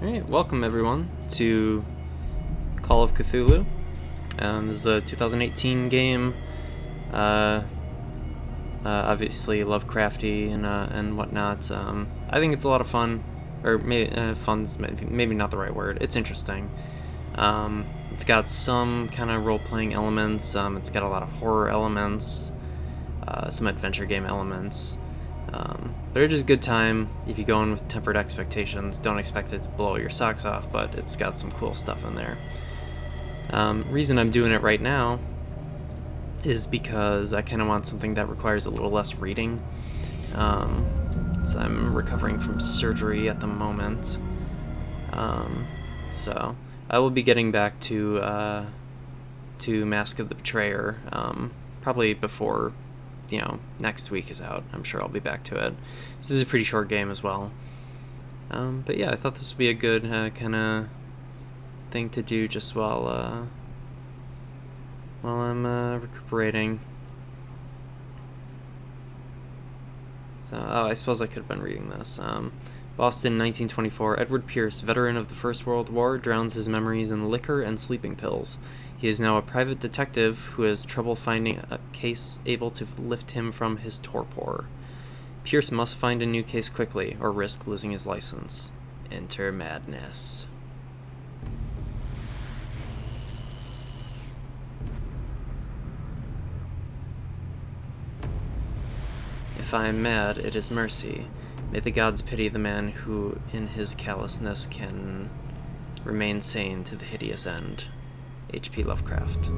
Alright, welcome everyone to Call of Cthulhu. This is a 2018 game, obviously Lovecrafty and whatnot. I think it's a lot of fun, or fun's maybe not the right word. It's interesting. It's got some kind of role-playing elements. It's got a lot of horror elements, some adventure game elements. But it's just a good time if you go in with tempered expectations. Don't expect it to blow your socks off, but it's got some cool stuff in there. Reason I'm doing it right now is because I kind of want something that requires a little less reading. So I'm recovering from surgery at the moment. So I will be getting back to Mask of the Betrayer, probably before next week is out. I'm sure I'll be back to it. This is a pretty short game as well. But yeah, I thought this would be a good kind of thing to do just while I'm recuperating. So, I suppose I could have been reading this. Boston, 1924. Edward Pierce, veteran of the First World War, drowns his memories in liquor and sleeping pills. He is now a private detective who has trouble finding a case able to lift him from his torpor. Pierce must find a new case quickly, or risk losing his license. Enter madness. If I am mad, it is mercy. May the gods pity the man who, in his callousness, can remain sane to the hideous end. H.P. Lovecraft.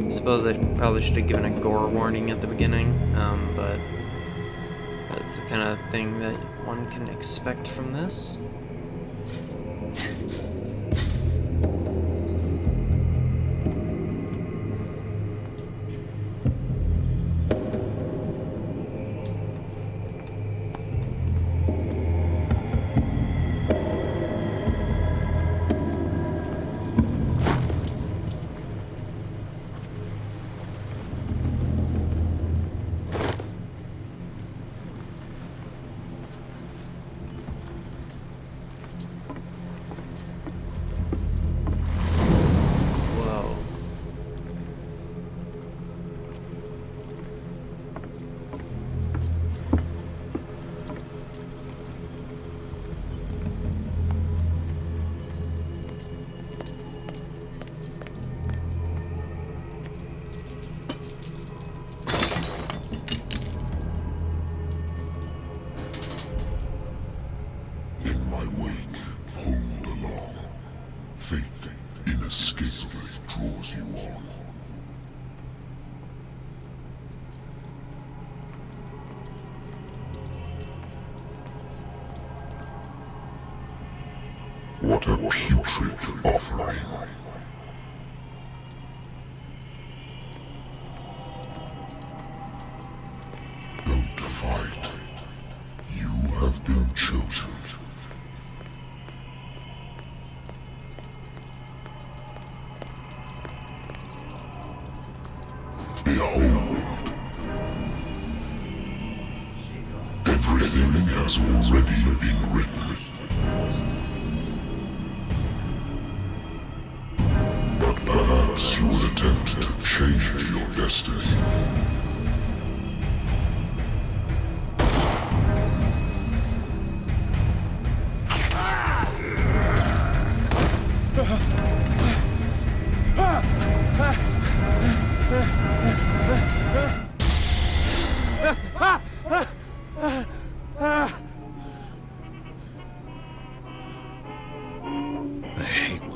Suppose I probably should have given a gore warning at the beginning, but that's the kind of thing that one can expect from this. Inescapably draws you on. What a putrid offering. Don't fight. You have been chosen. Behold. Everything has already been written. But perhaps you will attempt to change your destiny.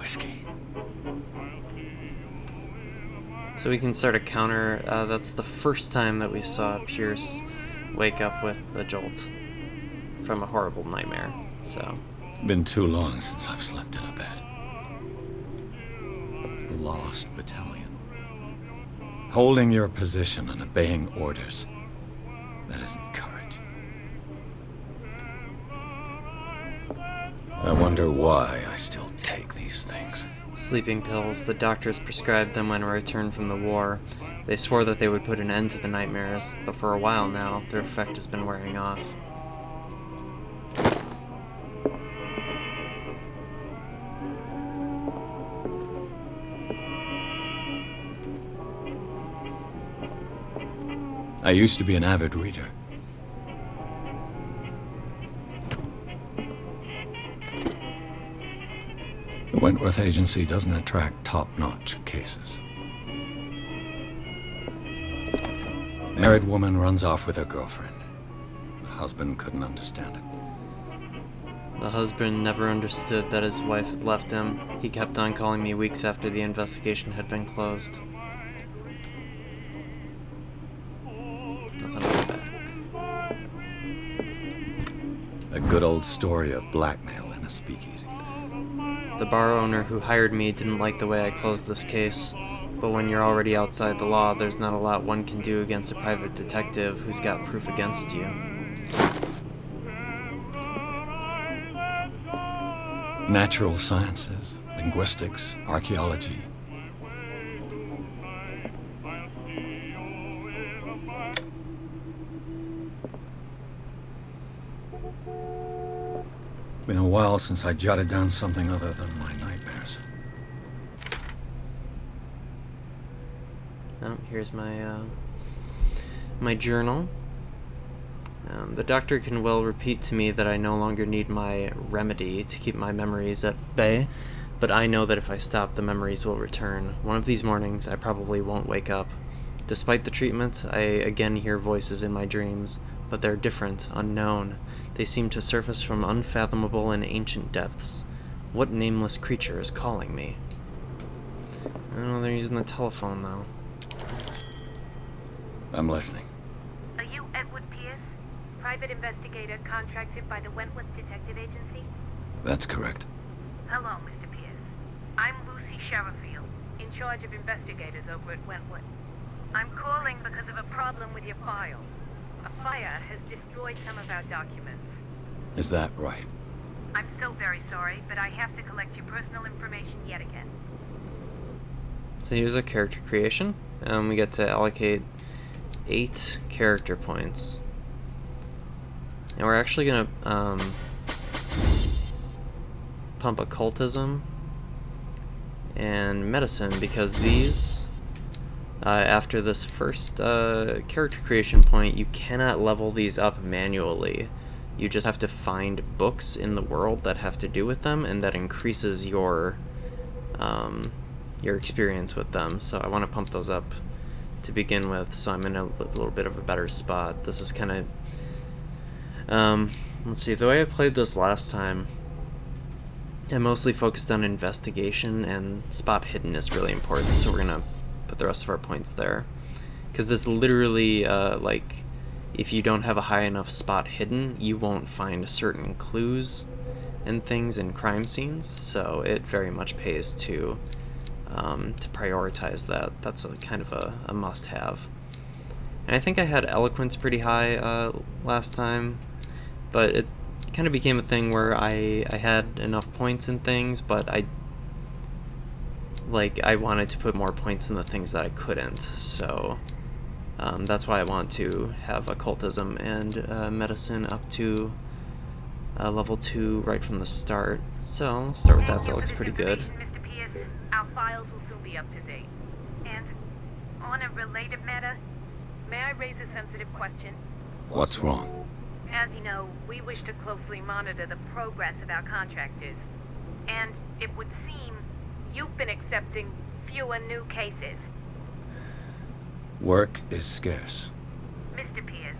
whiskey. So we can start a counter. That's the first time that we saw Pierce wake up with a jolt from a horrible nightmare. So Been too long since I've slept in a bed. The Lost Battalion. Holding your position and obeying orders. That isn't courage. I wonder why I still take these things. sleeping pills, the doctors prescribed them when I returned from the war. They swore that they would put an end to the nightmares, but for a while now, their effect has been wearing off. I used to be an avid reader. The Wentworth Agency doesn't attract top-notch cases. Married woman runs off with her girlfriend. The husband couldn't understand it. The husband never understood that his wife had left him. He kept on calling me weeks after the investigation had been closed. Nothing about that. A good old story of blackmail in a speakeasy. The bar owner who hired me didn't like the way I closed this case, but when you're already outside the law, there's not a lot one can do against a private detective who's got proof against you. Natural sciences, linguistics, archaeology. Been a while since I jotted down something other than my nightmares. Oh, here's my my journal. The doctor can well repeat to me that I no longer need my remedy to keep my memories at bay, but I know that if I stop, the memories will return. One of these mornings, I probably won't wake up. Despite the treatment, I again hear voices in my dreams, but they're different, unknown. They seem to surface from unfathomable and ancient depths. What nameless creature is calling me? I don't know, they're using the telephone, though. I'm listening. Are you Edward Pierce, private investigator contracted by the Wentworth Detective Agency? That's correct. Hello, Mr. Pierce. I'm Lucy Sherifield, in charge of investigators over at Wentworth. I'm calling because of a problem with your file. A fire has destroyed some of our documents. Is that right? I'm so very sorry, but I have to collect your personal information yet again. So here's a character creation. We get to allocate 8 character points. And we're actually going to pump occultism and medicine, because these, after this first character creation point, you cannot level these up manually. You just have to find books in the world that have to do with them, and that increases your experience with them. So I want to pump those up to begin with, so I'm in a little bit of a better spot. This is kind of, let's see, the way I played this last time, I mostly focused on investigation, and spot hidden is really important, so we're gonna put the rest of our points there. Because this literally, like, if you don't have a high enough spot hidden, you won't find certain clues and things in crime scenes, so it very much pays to prioritize that. That's a kind of a must-have. And I think I had eloquence pretty high last time, but it kind of became a thing where I had enough points in things, but I wanted to put more points in the things that I couldn't, so that's why I want to have occultism and medicine up to level 2 right from the start. So let's start with that. That looks pretty good. Mr. Pierce, our files will soon be up to date. And on a related matter, may I raise a sensitive question? What's wrong? As you know, we wish to closely monitor the progress of our contractors. And it would seem you've been accepting fewer new cases. Work is scarce. Mr. Pierce,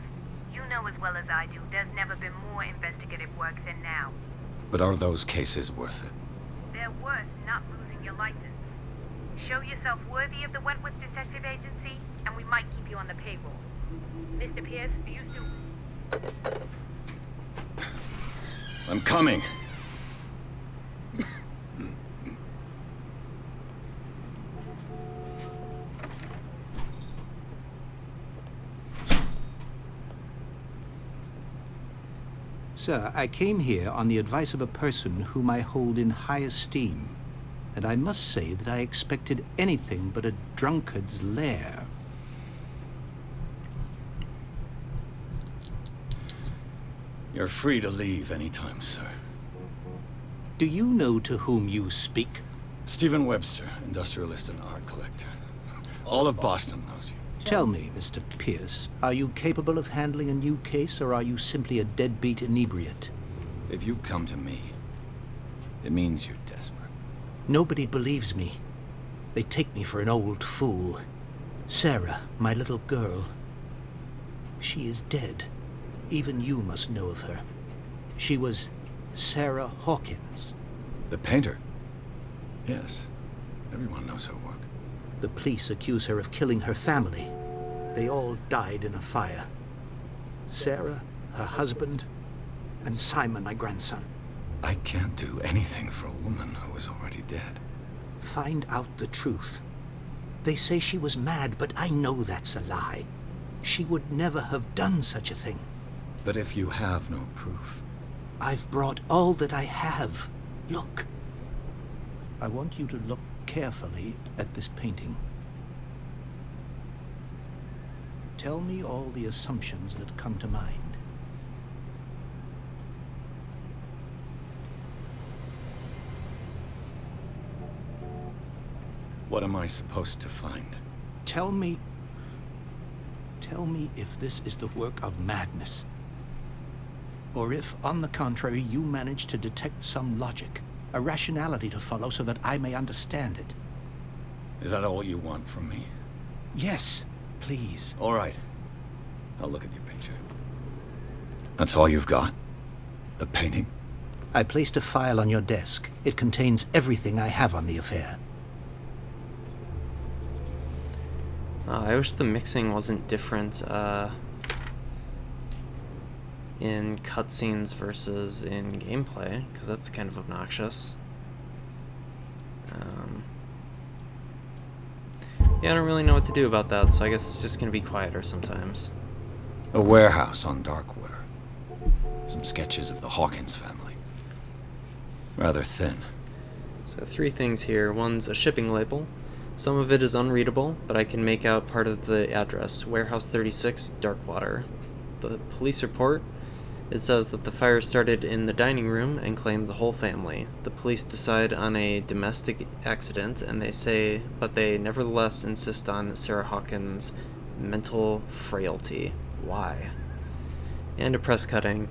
you know as well as I do, there's never been more investigative work than now. But are those cases worth it? They're worth not losing license. Show yourself worthy of the Wentworth Detective Agency, and we might keep you on the payroll. Mr. Pierce, are you still... I'm coming. Sir, I came here on the advice of a person whom I hold in high esteem, and I must say that I expected anything but a drunkard's lair. You're free to leave anytime, sir. Do you know to whom you speak? Stephen Webster, industrialist and art collector. All of Boston knows you. Tell me, Mr. Pierce, are you capable of handling a new case, or are you simply a deadbeat inebriate? If you come to me, it means you're desperate. Nobody believes me. They take me for an old fool. Sarah, my little girl, she is dead. Even you must know of her. She was Sarah Hawkins. The painter? Yes. Everyone knows her work. The police accuse her of killing her family. They all died in a fire. Sarah, her husband, and Simon, my grandson. I can't do anything for a woman who is already dead. Find out the truth. They say she was mad, but I know that's a lie. She would never have done such a thing. But if you have no proof... I've brought all that I have. Look. I want you to look carefully at this painting. Tell me all the assumptions that come to mind. What am I supposed to find? Tell me if this is the work of madness. Or if, on the contrary, you manage to detect some logic, a rationality to follow so that I may understand it. Is that all you want from me? Yes, please. All right. I'll look at your picture. That's all you've got? The painting? I placed a file on your desk. It contains everything I have on the affair. I wish the mixing wasn't different in cutscenes versus in gameplay, because that's kind of obnoxious. Yeah, I don't really know what to do about that, so I guess it's just going to be quieter sometimes. A warehouse on Darkwater. Some sketches of the Hawkins family. Rather thin. So 3 things here. One's a shipping label. Some of it is unreadable, but I can make out part of the address. Warehouse 36, Darkwater. The police report. It says that the fire started in the dining room and claimed the whole family. The police decide on a domestic accident, and but they nevertheless insist on Sarah Hawkins' mental frailty. Why? And a press cutting.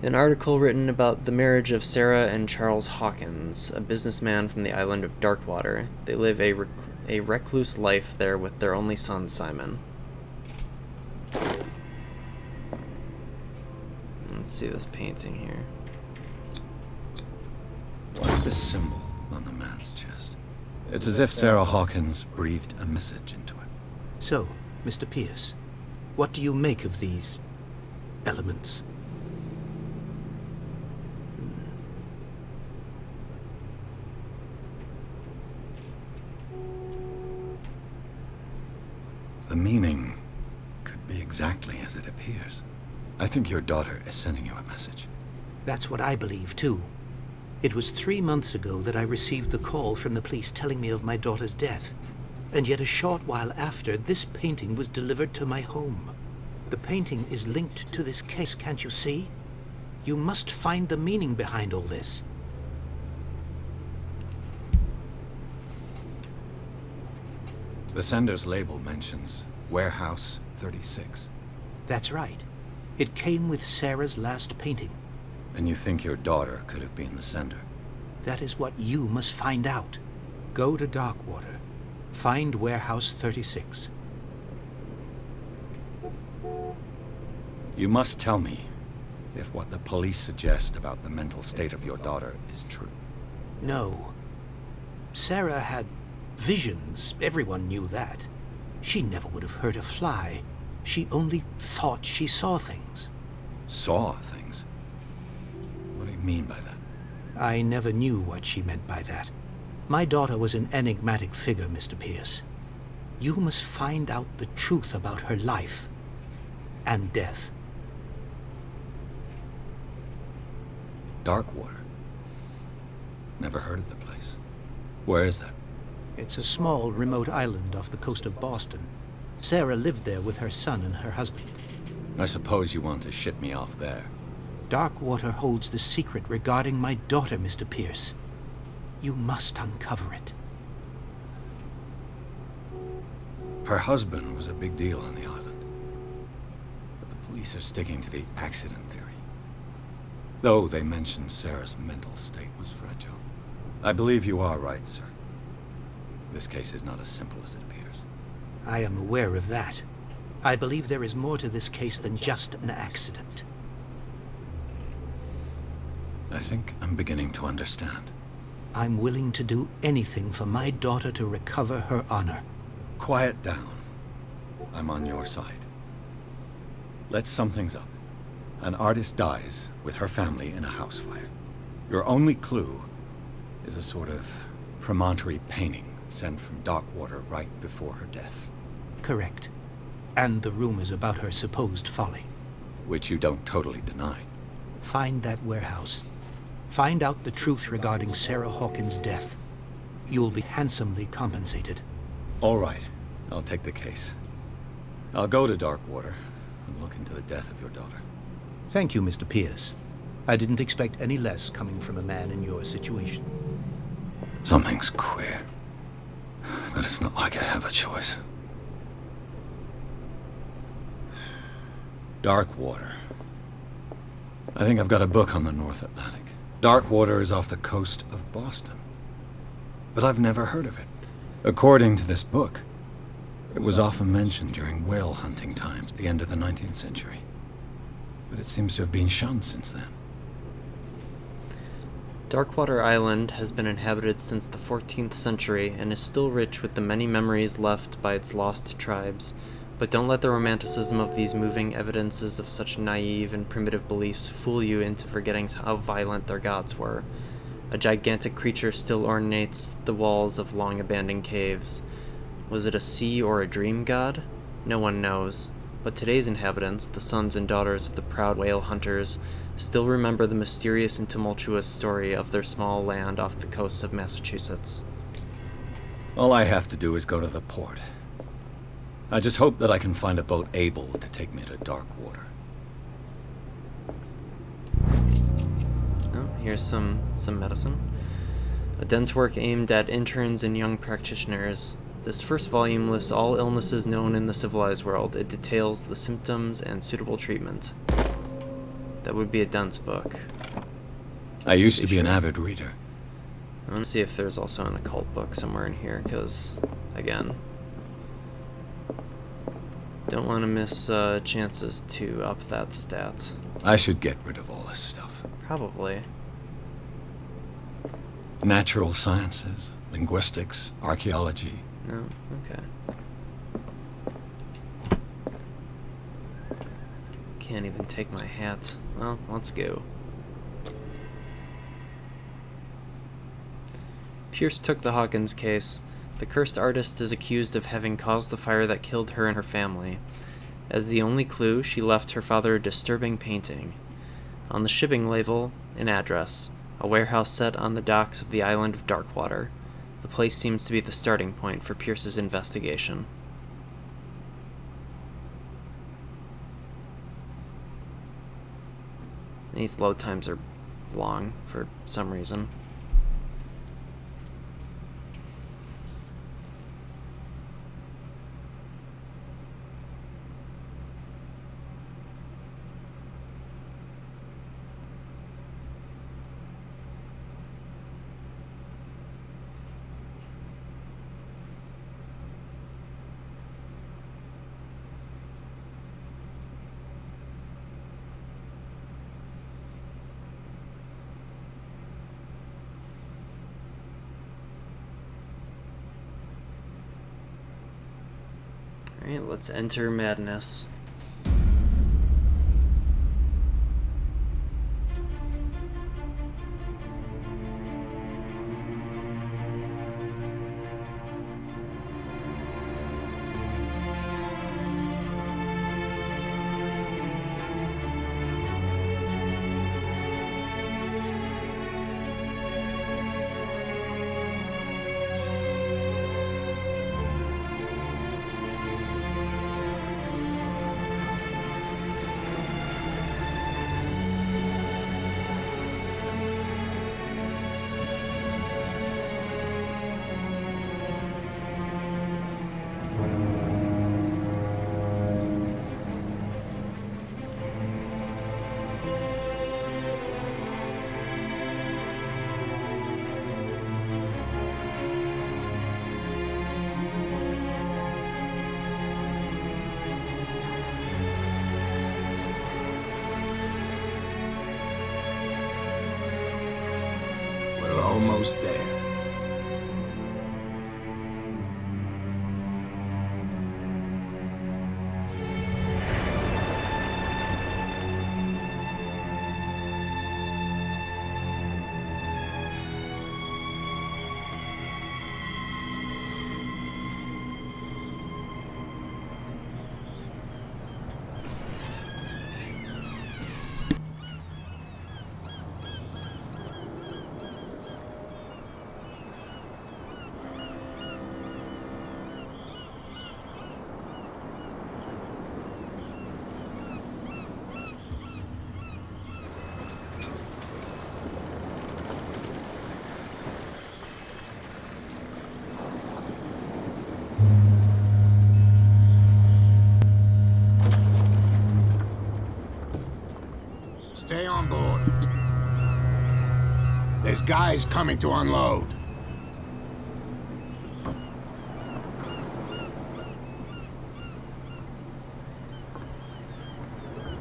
An article written about the marriage of Sarah and Charles Hawkins, a businessman from the island of Darkwater. They live a recluse life there with their only son, Simon. Let's see this painting here. What's this symbol on the man's chest? It's as if Sarah Hawkins breathed a message into it. So, Mr. Pierce, what do you make of these elements? The meaning could be exactly as it appears. I think your daughter is sending you a message. That's what I believe, too. It was 3 months ago that I received the call from the police telling me of my daughter's death. And yet a short while after, this painting was delivered to my home. The painting is linked to this case, can't you see? You must find the meaning behind all this. The sender's label mentions Warehouse 36. That's right. It came with Sarah's last painting. And you think your daughter could have been the sender? That is what you must find out. Go to Darkwater. Find Warehouse 36. You must tell me if what the police suggest about the mental state of your daughter is true. No. Sarah had visions. Everyone knew that. She never would have hurt a fly. She only thought she saw things. Saw things? What do you mean by that? I never knew what she meant by that. My daughter was an enigmatic figure, Mr. Pierce. You must find out the truth about her life and death. Darkwater? Never heard of the place. Where is that? It's a small, remote island off the coast of Boston. Sarah lived there with her son and her husband. I suppose you want to ship me off there. Darkwater holds the secret regarding my daughter, Mr. Pierce. You must uncover it. Her husband was a big deal on the island. But the police are sticking to the accident theory. Though they mentioned Sarah's mental state was fragile. I believe you are right, sir. This case is not as simple as it appears. I am aware of that. I believe there is more to this case than just an accident. I think I'm beginning to understand. I'm willing to do anything for my daughter to recover her honor. Quiet down. I'm on your side. Let's sum things up. An artist dies with her family in a house fire. Your only clue is a sort of promontory painting sent from Darkwater right before her death. Correct. And the rumors about her supposed folly. Which you don't totally deny. Find that warehouse. Find out the truth regarding Sarah Hawkins' death. You'll be handsomely compensated. All right. I'll take the case. I'll go to Darkwater and look into the death of your daughter. Thank you, Mr. Pierce. I didn't expect any less coming from a man in your situation. Something's queer. But it's not like I have a choice. Darkwater. I think I've got a book on the North Atlantic. Darkwater is off the coast of Boston. But I've never heard of it. According to this book, it was often mentioned during whale hunting times at the end of the 19th century. But it seems to have been shunned since then. Darkwater Island has been inhabited since the 14th century and is still rich with the many memories left by its lost tribes. But don't let the romanticism of these moving evidences of such naive and primitive beliefs fool you into forgetting how violent their gods were. A gigantic creature still ornates the walls of long-abandoned caves. Was it a sea or a dream god? No one knows. But today's inhabitants, the sons and daughters of the proud whale hunters, still remember the mysterious and tumultuous story of their small land off the coast of Massachusetts. All I have to do is go to the port. I just hope that I can find a boat able to take me to Darkwater. Oh, here's some medicine. A dense work aimed at interns and young practitioners. This first volume lists all illnesses known in the civilized world. It details the symptoms and suitable treatment. That would be a dense book. I used to be an avid reader. I want to see if there's also an occult book somewhere in here, because, again, don't want to miss chances to up that stat. I should get rid of all this stuff. Probably. Natural sciences, linguistics, archaeology. No? Okay. Can't even take my hat. Well, let's go. Pierce took the Hawkins case. The cursed artist is accused of having caused the fire that killed her and her family. As the only clue, she left her father a disturbing painting. On the shipping label, an address, a warehouse set on the docks of the island of Darkwater. The place seems to be the starting point for Pierce's investigation. These load times are long for some reason. let's enter madness. We're almost there. Stay on board. There's guys coming to unload.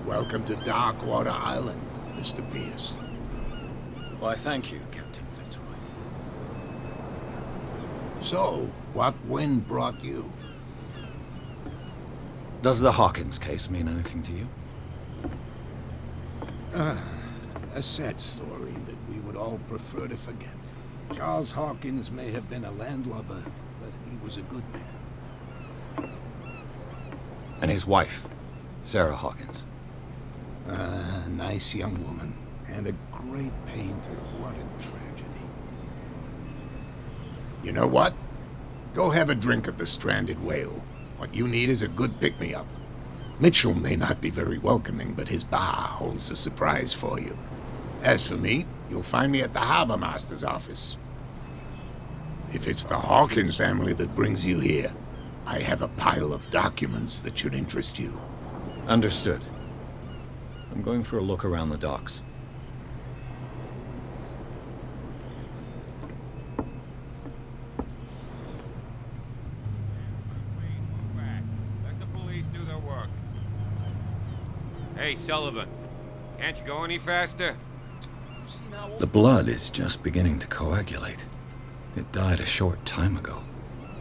Welcome to Darkwater Island, Mr. Pierce. Why, thank you, Captain Fitzroy. So, what wind brought you? Does the Hawkins case mean anything to you? A sad story that we would all prefer to forget. Charles Hawkins may have been a landlubber, but he was a good man. And his wife, Sarah Hawkins. A nice young woman, and a great painter. What a tragedy. You know what? Go have a drink at the Stranded Whale. What you need is a good pick-me-up. Mitchell may not be very welcoming, but his bar holds a surprise for you. As for me, you'll find me at the Harbor Master's office. If it's the Hawkins family that brings you here, I have a pile of documents that should interest you. Understood. I'm going for a look around the docks. Let the police do their work. Hey, Sullivan. Can't you go any faster? The blood is just beginning to coagulate. It died a short time ago.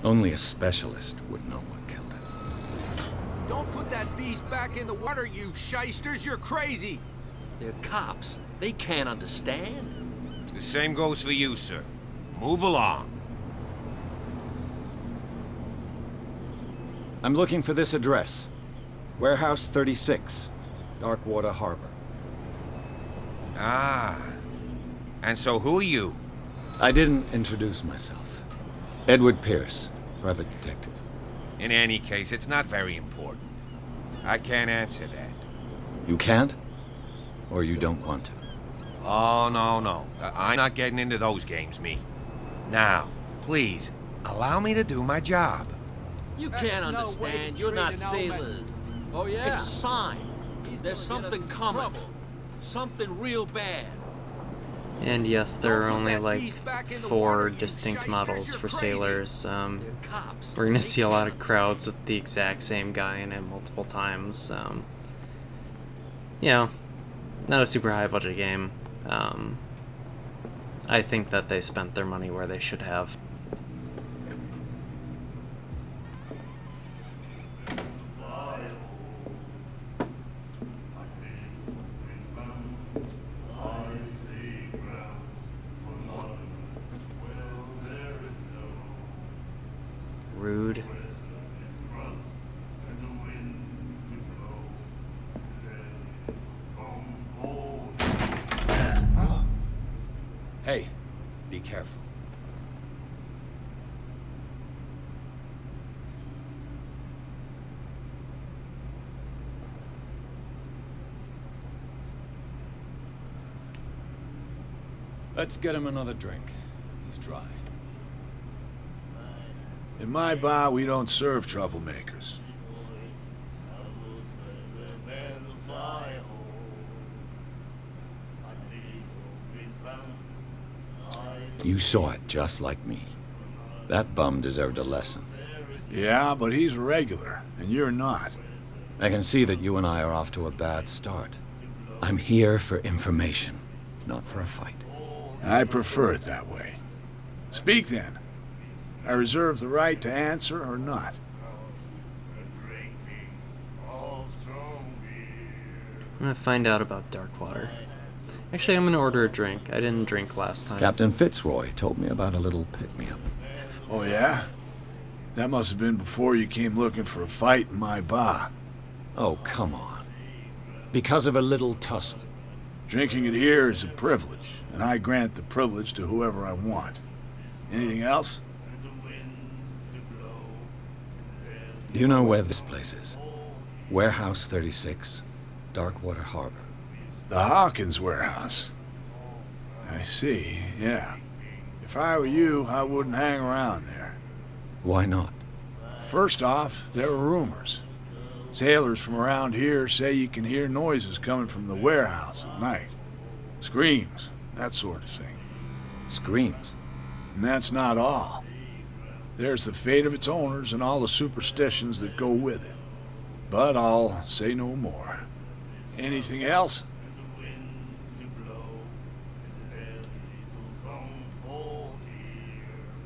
Only a specialist would know what killed it. Don't put that beast back in the water, you shysters! You're crazy! They're cops. They can't understand. The same goes for you, sir. Move along. I'm looking for this address. Warehouse 36, Darkwater Harbor. Ah. And so who are you? I didn't introduce myself. Edward Pierce, private detective. In any case, it's not very important. I can't answer that. You can't? Or you don't want to? Oh, no. I'm not getting into those games, me. Now, please, allow me to do my job. You can't understand. You're not sailors. Oh, yeah? It's a sign. There's something coming. Something real bad. And yes, there are only like 4 distinct models for sailors. We're gonna see a lot of crowds with the exact same guy in it multiple times. You know, not a super high budget game. I think that they spent their money where they should have. Rude. Hey, be careful. Let's get him another drink. He's dry. In my bar, we don't serve troublemakers. You saw it just like me. That bum deserved a lesson. Yeah, but he's a regular, and you're not. I can see that you and I are off to a bad start. I'm here for information, not for a fight. I prefer it that way. Speak then. I reserve the right to answer or not. I'm gonna find out about Darkwater. Actually, I'm gonna order a drink. I didn't drink last time. Captain Fitzroy told me about a little pick-me-up. Oh, yeah? That must have been before you came looking for a fight in my bar. Oh, come on. Because of a little tussle. Drinking it here is a privilege, and I grant the privilege to whoever I want. Anything else? Do you know where this place is? Warehouse 36, Darkwater Harbor. The Hawkins warehouse. I see, yeah. If I were you, I wouldn't hang around there. Why not? First off, there are rumors. Sailors from around here say you can hear noises coming from the warehouse at night. Screams, that sort of thing. Screams? And that's not all. There's the fate of its owners and all the superstitions that go with it. But I'll say no more. Anything else?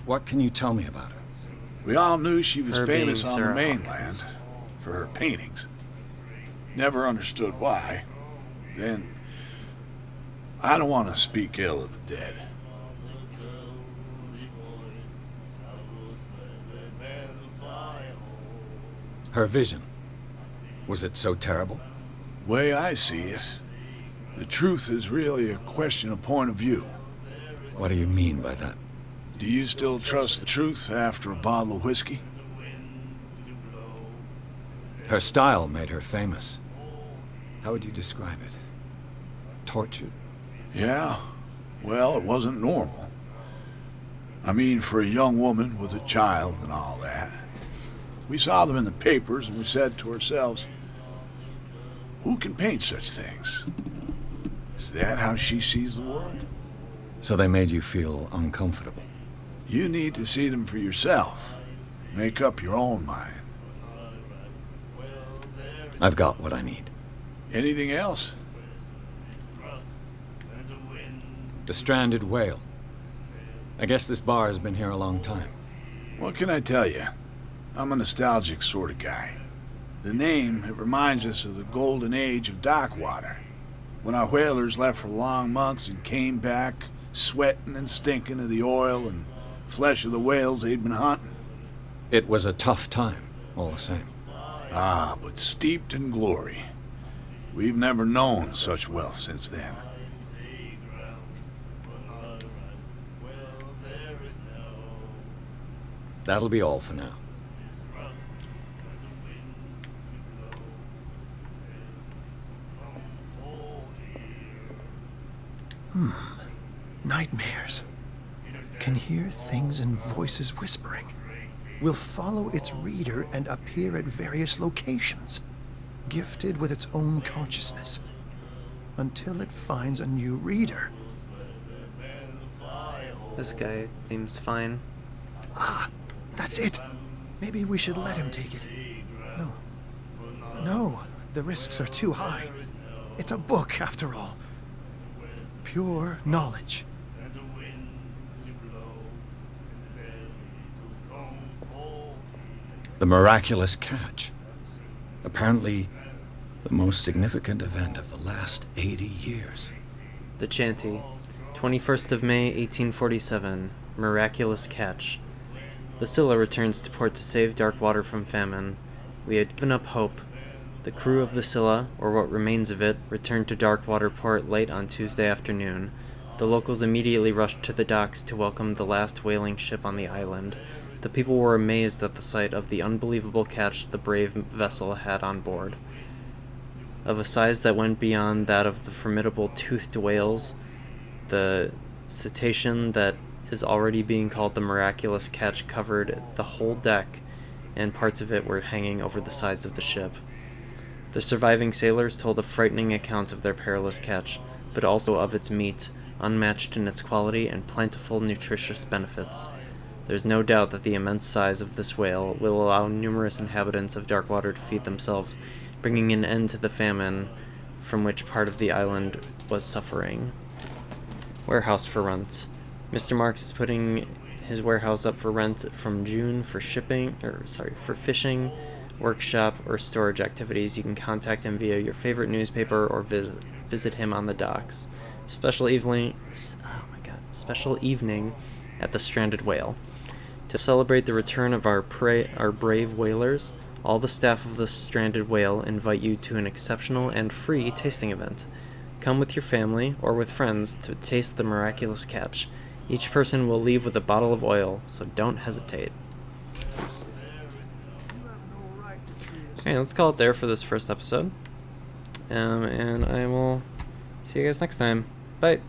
What can you tell me about her? We all knew she was Her famous being on the Sarah mainland Hawkins. for her paintings. Never understood why. Then, I don't want to speak ill of the dead. Her vision. Was it so terrible? Way I see it, the truth is really a question of point of view. What do you mean by that? Do you still trust the truth after a bottle of whiskey? Her style made her famous. How would you describe it? Tortured? Yeah, well, it wasn't normal. I mean, for a young woman with a child and all that. We saw them in the papers and we said to ourselves, who can paint such things? Is that how she sees the world? So they made you feel uncomfortable. You need to see them for yourself. Make up your own mind. I've got what I need. Anything else? The stranded whale. I guess this bar has been here a long time. What can I tell you? I'm a nostalgic sort of guy. The name, it reminds us of the golden age of Darkwater, when our whalers left for long months and came back sweating and stinking of the oil and flesh of the whales they'd been hunting. It was a tough time, all the same. Ah, but steeped in glory. We've never known such wealth since then. That'll be all for now. Nightmares. Can hear things and voices whispering. Will follow its reader and appear at various locations, gifted with its own consciousness, until it finds a new reader. This guy seems fine. Ah, that's it. Maybe we should let him take it. No, the risks are too high. It's a book, after all. Pure knowledge. The miraculous catch. Apparently, the most significant event of the last 80 years. The Chanty, 21st of May, 1847. Miraculous catch. The Scylla returns to port to save Darkwater from famine. We had given up hope. The crew of the Scylla, or what remains of it, returned to Darkwater port late on Tuesday afternoon. The locals immediately rushed to the docks to welcome the last whaling ship on the island. The people were amazed at the sight of the unbelievable catch the brave vessel had on board. Of a size that went beyond that of the formidable toothed whales, the cetacean that is already being called the miraculous catch covered the whole deck, and parts of it were hanging over the sides of the ship. The surviving sailors told a frightening account of their perilous catch, but also of its meat, unmatched in its quality and plentiful nutritious benefits. There's no doubt that the immense size of this whale will allow numerous inhabitants of Darkwater to feed themselves, bringing an end to the famine from which part of the island was suffering. Warehouse for rent. Mr. Marks is putting his warehouse up for rent from June for for fishing, workshop, or storage activities. You can contact him via your favorite newspaper or visit him on the docks. Special evening at the Stranded Whale. To celebrate the return of our brave whalers, all the staff of the Stranded Whale invite you to an exceptional and free tasting event. Come with your family or with friends to taste the miraculous catch. Each person will leave with a bottle of oil, so don't hesitate. Okay, let's call it there for this first episode. And I will see you guys next time. Bye.